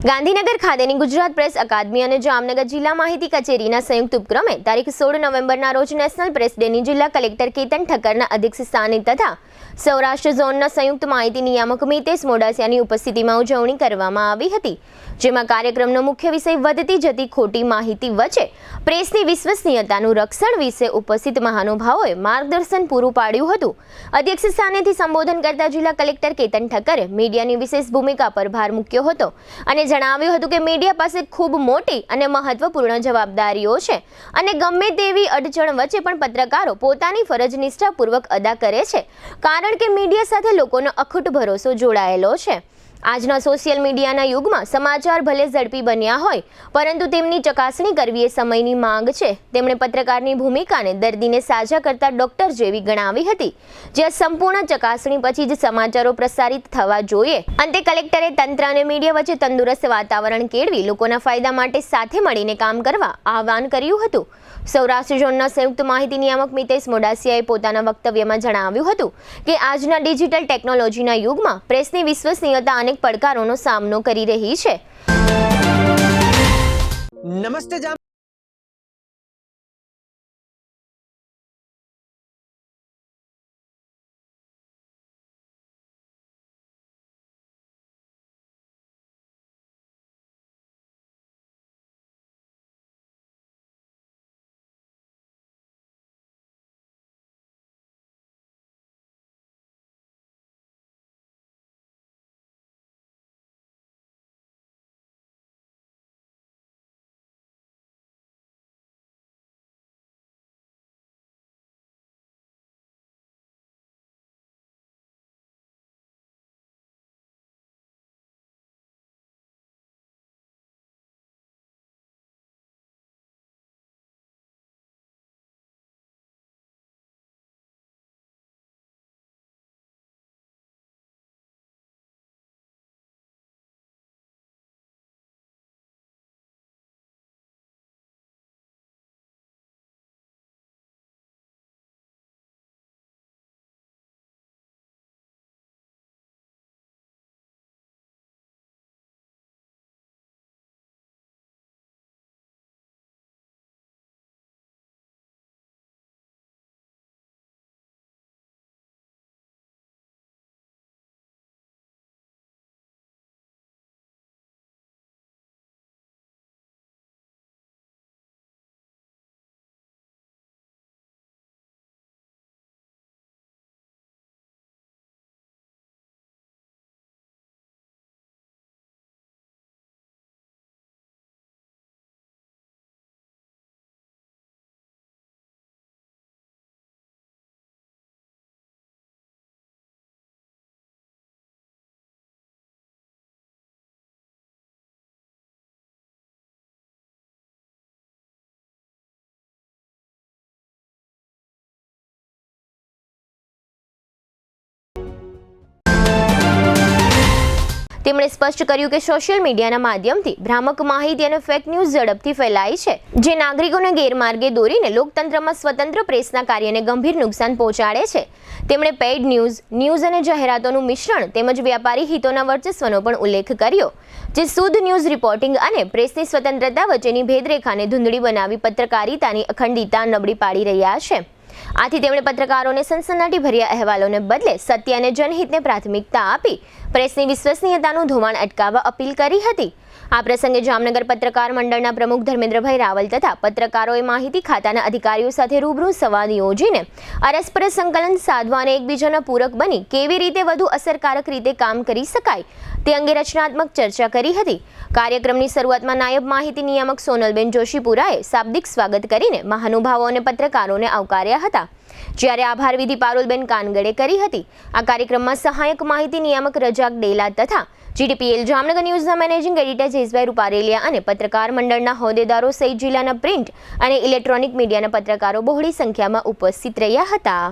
ગાંધીનગર ખાતેની ગુજરાત પ્રેસ અકાદમી અને જામનગર જિલ્લા માહિતી કચેરીના સંયુક્ત ઉપક્રમે તારીખ 16 નવેમ્બરના રોજ નેશનલ પ્રેસ ડેની જિલ્લા કલેક્ટર કેતન ઠક્કરના અધ્યક્ષસ્થાને તથા સૌરાષ્ટ્ર ઝોનના સંયુક્ત માહિતી નિયામક મિતેશ મોડાસિયાની ઉપસ્થિતિમાં ઉજવણી કરવામાં આવી હતી, જેમાં કાર્યક્રમનો મુખ્ય વિષય વધતી જતી ખોટી માહિતી વચ્ચે પ્રેસની વિશ્વસનીયતાનું રક્ષણ વિશે ઉપસ્થિત મહાનુભાવોએ માર્ગદર્શન પૂરું પાડ્યું હતું। અધ્યક્ષસ્થાનેથી સંબોધન કરતા જિલ્લા કલેક્ટર કેતન ઠક્કરે મીડિયાની વિશેષ ભૂમિકા પર ભાર મૂક્યો હતો અને જણાવ્યું હતું કે મીડિયા પાસે ખૂબ મોટી અને મહત્વપૂર્ણ જવાબદારીઓ છે અને ગમે તેવી અડચણ વચ્ચે પણ પત્રકારો પોતાની ફરજ નિષ્ઠાપૂર્વક અદા કરે છે, કારણ કે મીડિયા સાથે લોકોનો અખૂટ ભરોસો જોડાયેલો છે। આજના સોશિયલ મીડિયાના યુગમાં સમાચાર ભલે ઝડપી બન્યા હોય, પરંતુ તેમની ચકાસણી કરવી એ સમયની માંગ છે। તેમણે પત્રકારની ભૂમિકાને દર્દીને સાજા કરતા ડોક્ટર જેવી ગણાવી હતી, જ્યાં સંપૂર્ણ ચકાસણી પછી જ સમાચારો પ્રસારિત થવા જોઈએ। અંતે કલેક્ટરે તંત્ર અને મીડિયા વચ્ચે તંદુરસ્ત વાતાવરણ કેળવી લોકોના ફાયદા માટે સાથે મળીને કામ કરવા આહવાન કર્યું હતું। સૌરાષ્ટ્ર ઝોનના સંયુક્ત માહિતી નિયામક મિતેશ મોડાસિયાએ પોતાના વક્તવ્યમાં જણાવ્યું હતું કે આજના ડિજિટલ ટેકનોલોજીના યુગમાં પ્રેસની વિશ્વસનીયતા અનેક પડકારોનો સામનો કરી રહી છે। નમસ્તે તેમણે સ્પષ્ટ કર્યું કે સોશિયલ મીડિયાના માધ્યમથી ભ્રામક માહિતી અને ફેક ન્યૂઝ ઝડપથી ફેલાય છે, જે નાગરિકોને ગેરમાર્ગે દોરીને લોકતંત્રમાં સ્વતંત્ર પ્રેસના કાર્યને ગંભીર નુકસાન પહોંચાડે છે। તેમણે પેઇડ ન્યૂઝ અને જાહેરાતોનું મિશ્રણ તેમજ વ્યાપારી હિતોના વર્ચસ્વનો પણ ઉલ્લેખ કર્યો, જે શુદ્ધ ન્યૂઝ રિપોર્ટિંગ અને પ્રેસની સ્વતંત્રતા વચ્ચેની ભેદરેખાને ધૂંધળી બનાવી પત્રકારિતાની અખંડિતતા નબળી પાડી રહ્યા છે। આથી તેમણે પત્રકારોને સનસનાટી ભર્યા અહેવાલોને બદલે સત્ય અને જનહિતને પ્રાથમિકતા આપી પ્રેસની વિશ્વસનીયતાનું ધોવાણ અટકાવવા અપીલ કરી હતી। આ પ્રસંગે જામનગર પત્રકાર મંડળના પ્રમુખ ધર્મેન્દ્રભાઈ રાવલ તથા પત્રકારોએ માહિતી ખાતાના અધિકારીઓ સાથે રૂબરૂ સંવાદ યોજીને અરસપરસ સંકલન સાધવા અને એકબીજાના પૂરક બની કેવી રીતે વધુ અસરકારક રીતે કામ કરી શકાય તે અંગે રચનાત્મક ચર્ચા કરી હતી। કાર્યક્રમની શરૂઆતમાં નાયબ માહિતી નિયામક સોનલબેન જોશીપુરાએ શાબ્દિક સ્વાગત કરીને મહાનુભાવો અને પત્રકારોને આવકાર્યા હતા, જ્યારે આભાર વિધિ પારુલબેન કાનગડે કરી હતી। આ કાર્યક્રમમાં સહાયક માહિતી નિયામક રજાક ડેલા તથા GDPL જામનગર ન્યૂઝના મેનેજિંગ એડિટર જયેશભાઈ રૂપારેલિયા અને પત્રકાર મંડળના હોદ્દેદારો સહિત જિલ્લાના પ્રિન્ટ અને ઇલેક્ટ્રોનિક મીડિયાના પત્રકારો બહોળી સંખ્યામાં ઉપસ્થિત રહ્યા હતા।